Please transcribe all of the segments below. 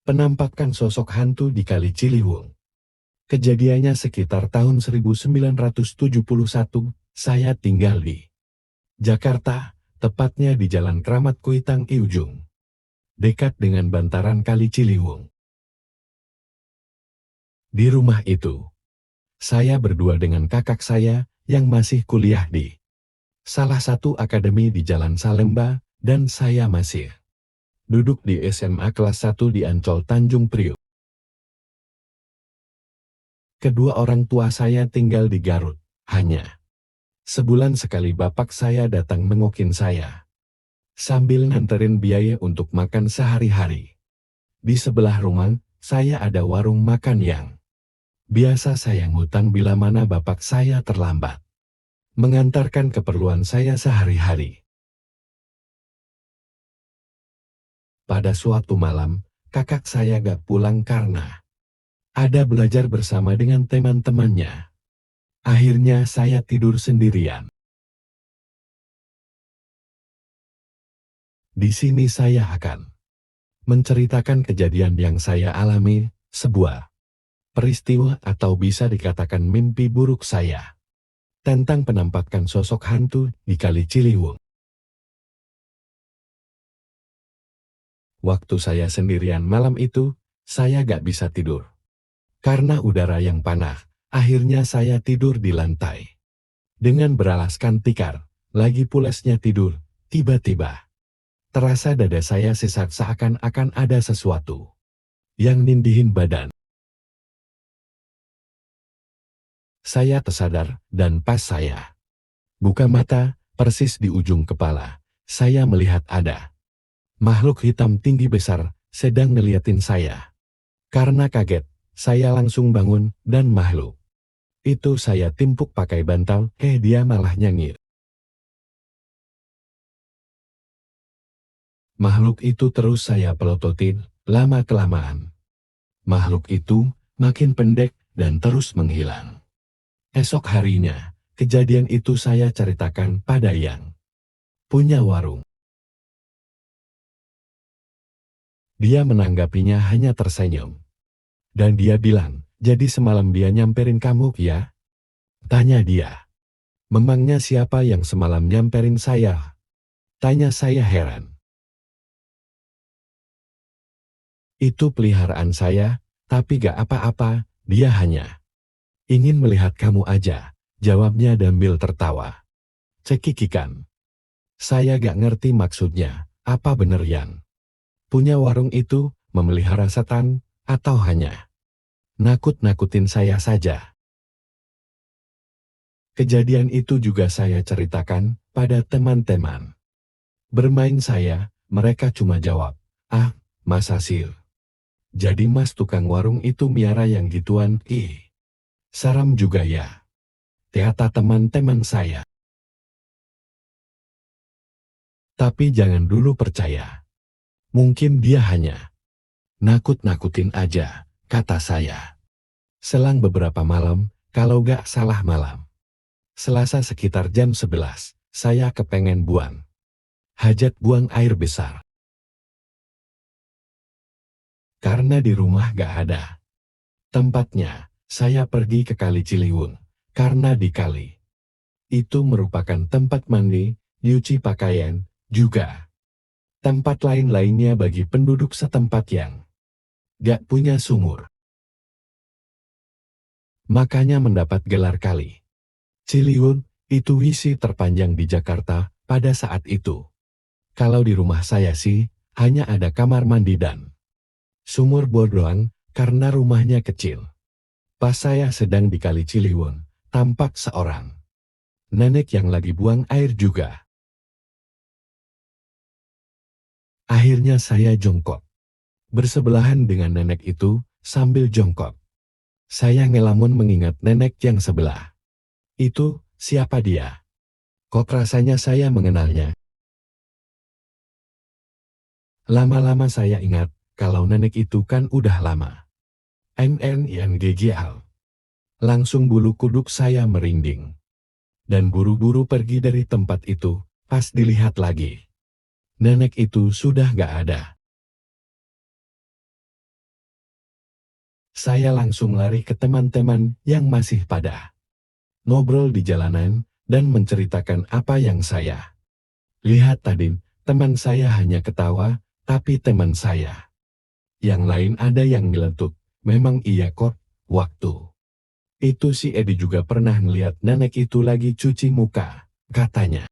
Penampakan sosok hantu di Kali Ciliwung. Kejadiannya sekitar tahun 1971, saya tinggal di Jakarta, tepatnya di Jalan Kramat Kuitang I Ujung, dekat dengan bantaran Kali Ciliwung. Di rumah itu, saya berdua dengan kakak saya yang masih kuliah di salah satu akademi di Jalan Salemba, dan saya masih duduk di SMA kelas 1 di Ancol Tanjung Priok. Kedua orang tua saya tinggal di Garut. Hanya sebulan sekali bapak saya datang nengokin saya, sambil nganterin biaya untuk makan sehari-hari. Di sebelah rumah, saya ada warung makan yang biasa saya ngutang bila mana bapak saya terlambat mengantarkan keperluan saya sehari-hari. Pada suatu malam, kakak saya gak pulang karena ada belajar bersama dengan teman-temannya. Akhirnya saya tidur sendirian. Di sini saya akan menceritakan kejadian yang saya alami, sebuah peristiwa atau bisa dikatakan mimpi buruk saya, tentang penampakan sosok hantu di Kali Ciliwung. Waktu saya sendirian malam itu, saya gak bisa tidur. Karena udara yang panas, akhirnya saya tidur di lantai. Dengan beralaskan tikar, lagi pulasnya tidur, tiba-tiba terasa dada saya sesak seakan-akan ada sesuatu yang nindihin badan. Saya tersadar, dan pas saya buka mata, persis di ujung kepala, saya melihat ada makhluk hitam tinggi besar, sedang ngeliatin saya. Karena kaget, saya langsung bangun, dan makhluk itu saya timpuk pakai bantal, dia malah nyengir. Makhluk itu terus saya pelototin, lama-kelamaan makhluk itu makin pendek, dan terus menghilang. Esok harinya, kejadian itu saya ceritakan pada yang punya warung. Dia menanggapinya hanya tersenyum. Dan dia bilang, jadi semalam dia nyamperin kamu ya? Tanya dia. Memangnya siapa yang semalam nyamperin saya? Tanya saya heran. Itu peliharaan saya, tapi gak apa-apa, dia hanya ingin melihat kamu aja, jawabnya sambil tertawa cekikikan. Saya gak ngerti maksudnya, apa bener yang punya warung itu memelihara setan, atau hanya nakut-nakutin saya saja. Kejadian itu juga saya ceritakan pada teman-teman bermain saya, mereka cuma jawab, ah, masa sih? Jadi mas tukang warung itu miara yang gituan, seram juga ya, kata teman-teman saya. Tapi jangan dulu percaya. Mungkin dia hanya nakut-nakutin aja, kata saya. Selang beberapa malam, kalau gak salah malam Selasa sekitar jam 11, saya kepengen buang hajat, buang air besar. Karena di rumah gak ada tempatnya, saya pergi ke Kali Ciliwung. Karena di kali itu merupakan tempat mandi, nyuci pakaian, juga tempat lain-lainnya bagi penduduk setempat yang gak punya sumur. Makanya mendapat gelar Kali Ciliwung, itu wisi terpanjang di Jakarta pada saat itu. Kalau di rumah saya sih, hanya ada kamar mandi dan sumur bor doang, karena rumahnya kecil. Pas saya sedang di Kali Ciliwung, tampak seorang nenek yang lagi buang air juga. Akhirnya saya jongkok, bersebelahan dengan nenek itu, sambil jongkok saya ngelamun mengingat nenek yang sebelah. Itu, siapa dia? Kok rasanya saya mengenalnya? Lama-lama saya ingat, kalau nenek itu kan udah lama MNINGGL. Langsung bulu kuduk saya merinding. Dan buru-buru pergi dari tempat itu, pas dilihat lagi. Nenek itu sudah gak ada. Saya langsung lari ke teman-teman yang masih pada ngobrol di jalanan dan menceritakan apa yang saya lihat tadi. Teman saya hanya ketawa, tapi teman saya yang lain ada yang nyeletuk. Memang iya kok, waktu itu si Edi juga pernah ngeliat nenek itu lagi cuci muka, katanya.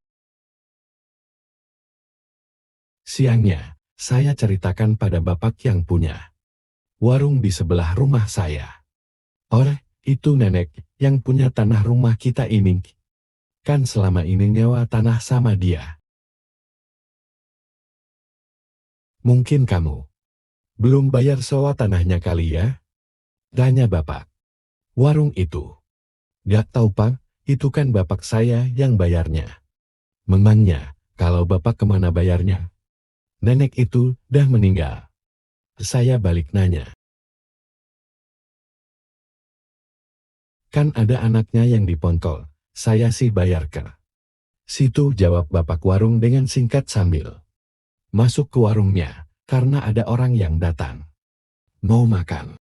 Siangnya, saya ceritakan pada bapak yang punya warung di sebelah rumah saya. Itu nenek yang punya tanah rumah kita ini. Kan selama ini nyewa tanah sama dia. Mungkin kamu belum bayar sewa tanahnya kali ya? Tanya bapak. Warung itu. Gak tahu pak, itu kan bapak saya yang bayarnya. Memangnya, kalau bapak kemana bayarnya? Nenek itu dah meninggal. Saya balik nanya. Kan ada anaknya yang dipontol, saya sih bayar ke situ, jawab bapak warung dengan singkat sambil masuk ke warungnya, karena ada orang yang datang mau makan.